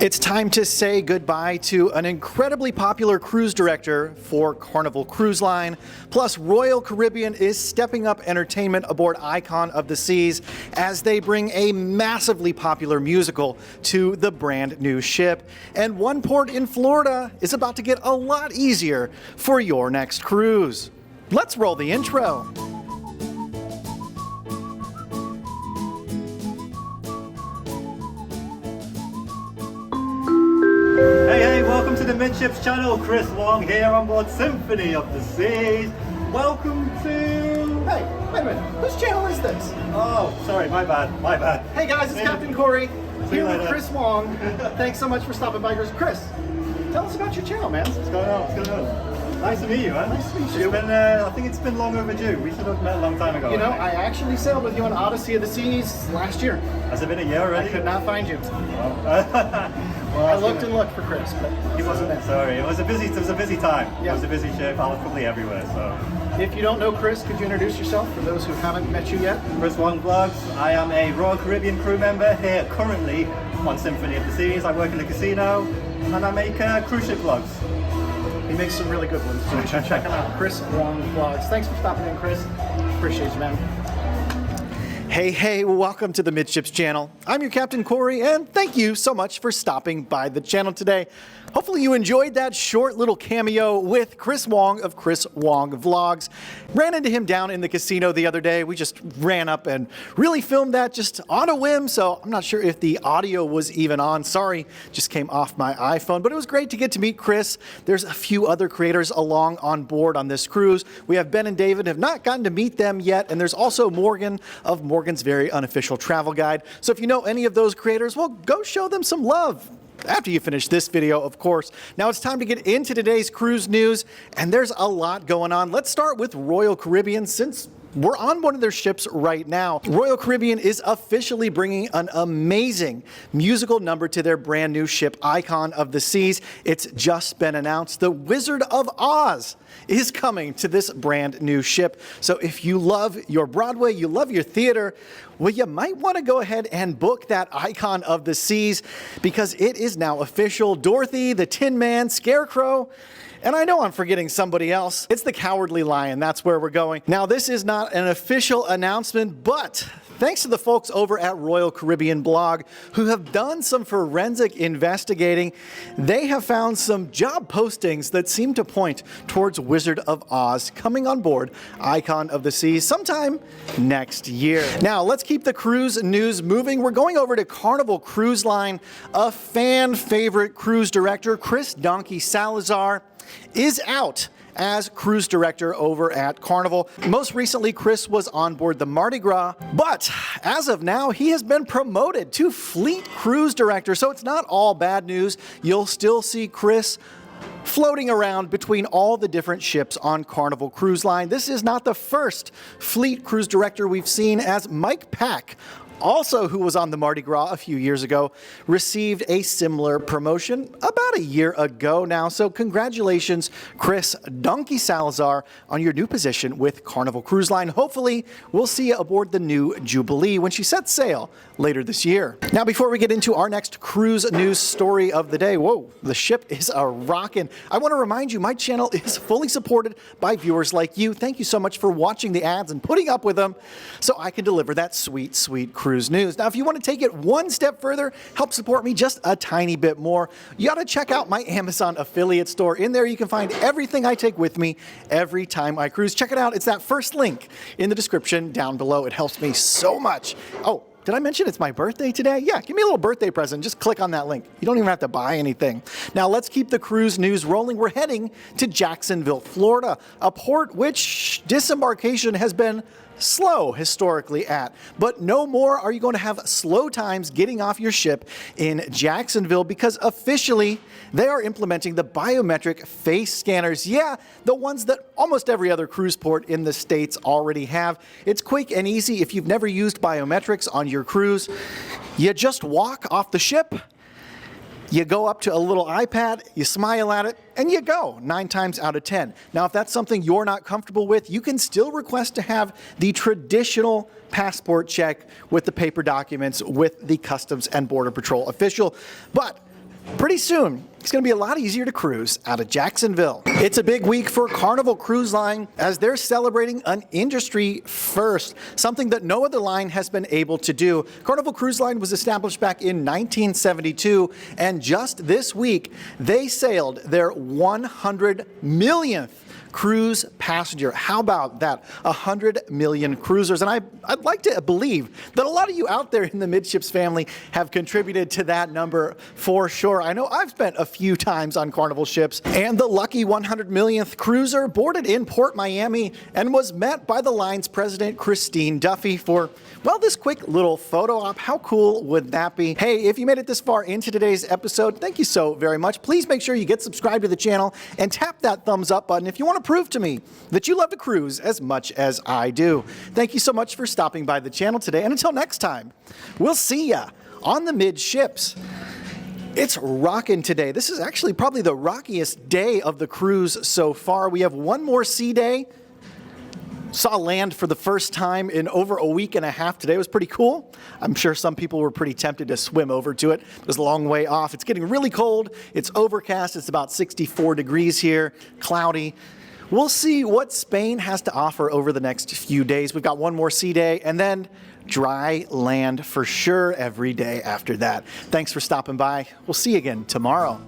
It's time to say goodbye to an incredibly popular cruise director for Carnival Cruise Line. Plus, Royal Caribbean is stepping up entertainment aboard Icon of the Seas as they bring a massively popular musical to the brand new ship. And one port in Florida is about to get a lot easier for your next cruise. Let's roll the intro. Hey, welcome to the Midships channel. Chris Wong here on board Symphony of the Seas. Welcome to... Hey, wait a minute. Whose channel is this? Oh, sorry, my bad. Hey guys, it's Captain Corey See you here with later. Chris Wong. Thanks so much for stopping by. Chris, tell us about your channel, man. What's going on? Nice to meet you, man. Nice to meet you. I think it's been long overdue. We should have met a long time ago. You know, I actually sailed with you on Odyssey of the Seas last year. Has it been a year I already? could not find you. Well, I looked and looked for Chris, but he wasn't there. Sorry, it was a busy time. Yeah. It was a busy ship. I was probably everywhere. So, If you don't know Chris, could you introduce yourself for those who haven't met you yet? Chris Wong Vlogs. I am a Royal Caribbean crew member here currently on Symphony of the Seas. I work in the casino and I make cruise ship vlogs. He makes some really good ones, so you should check him out. Chris Wong Vlogs. Thanks for stopping in, Chris. Appreciate you, man. Hey, welcome to the Midships channel. I'm your Captain Corey, and thank you so much for stopping by the channel today. Hopefully you enjoyed that short little cameo with Chris Wong of Chris Wong Vlogs. Ran into him down in the casino the other day. We just ran up and really filmed that just on a whim, so I'm not sure if the audio was even on. Sorry, just came off my iPhone, but it was great to get to meet Chris. There's a few other creators along on board on this cruise. We have Ben and David, have not gotten to meet them yet, and there's also Morgan of Morgan's Very Unofficial Travel Guide. So if you know any of those creators, well, go show them some love. After you finish this video, of course. Now it's time to get into today's cruise news, and there's a lot going on. Let's start with Royal Caribbean, since we're on one of their ships right now. Royal Caribbean is officially bringing an amazing musical number to their brand new ship, Icon of the Seas. It's just been announced. The Wizard of Oz is coming to this brand new ship. So if you love your Broadway, you love your theater, well, you might want to go ahead and book that Icon of the Seas, because it is now official. Dorothy, the Tin Man, Scarecrow, and I know I'm forgetting somebody else. It's the Cowardly Lion. That's where we're going. Now, this is not an official announcement, but thanks to the folks over at Royal Caribbean blog who have done some forensic investigating, they have found some job postings that seem to point towards Wizard of Oz coming on board Icon of the Seas sometime next year. Now, let's keep the cruise news moving. We're going over to Carnival Cruise Line. A fan favorite cruise director, Chris "Donkey" Salazar, is out as cruise director over at Carnival. Most recently, Chris was on board the Mardi Gras, but as of now, he has been promoted to fleet cruise director. So it's not all bad news. You'll still see Chris floating around between all the different ships on Carnival Cruise Line. This is not the first fleet cruise director we've seen, as Mike Pack, also who was on the Mardi Gras a few years ago, received a similar promotion about a year ago now. So congratulations, Chris "Donkey" Salazar, on your new position with Carnival Cruise Line. Hopefully we'll see you aboard the new Jubilee when she sets sail later this year. Now, before we get into our next cruise news story of the day, whoa, the ship is a rockin'. I want to remind you, my channel is fully supported by viewers like you. Thank you so much for watching the ads and putting up with them so I can deliver that sweet, sweet cruise news. Now, if you want to take it one step further, help support me just a tiny bit more, you got to check out my Amazon affiliate store. In there, you can find everything I take with me every time I cruise. Check it out. It's that first link in the description down below. It helps me so much. Oh, did I mention it's my birthday today? Yeah, give me a little birthday present. Just click on that link. You don't even have to buy anything. Now, let's keep the cruise news rolling. We're heading to Jacksonville, Florida, a port which disembarkation has been slow historically at. But no more are you going to have slow times getting off your ship in Jacksonville, because officially they are implementing the biometric face scanners. Yeah, the ones that almost every other cruise port in the States already have. It's quick and easy. If you've never used biometrics on your cruise, you just walk off the ship, you go up to a little iPad, you smile at it, and you go 9 times out of 10. Now, if that's something you're not comfortable with, you can still request to have the traditional passport check with the paper documents with the Customs and Border Patrol official. But Pretty soon, it's going to be a lot easier to cruise out of Jacksonville. It's a big week for Carnival Cruise Line as they're celebrating an industry first, something that no other line has been able to do. Carnival Cruise Line was established back in 1972, and just this week, they sailed their 100 millionth cruise passenger. How about that? 100 million cruisers. And I'd like to believe that a lot of you out there in the Midships family have contributed to that number for sure. I know I've spent a few times on Carnival ships, and the lucky 100 millionth cruiser boarded in Port Miami and was met by the line's president, Christine Duffy, for, well, this quick little photo op. How cool would that be? Hey, if you made it this far into today's episode, thank you so very much. Please make sure you get subscribed to the channel and tap that thumbs up button if you want to prove to me that you love to cruise as much as I do. Thank you so much for stopping by the channel today, and until next time, we'll see ya on the Midships. It's rocking today. This is actually probably the rockiest day of the cruise so far. We have one more sea day. Saw land for the first time in over a week and a half today. It was pretty cool. I'm sure some people were pretty tempted to swim over to it. It was a long way off. It's getting really cold. It's overcast. It's about 64 degrees here, cloudy. We'll see what Spain has to offer over the next few days. We've got one more sea day and then dry land for sure every day after that. Thanks for stopping by. We'll see you again tomorrow.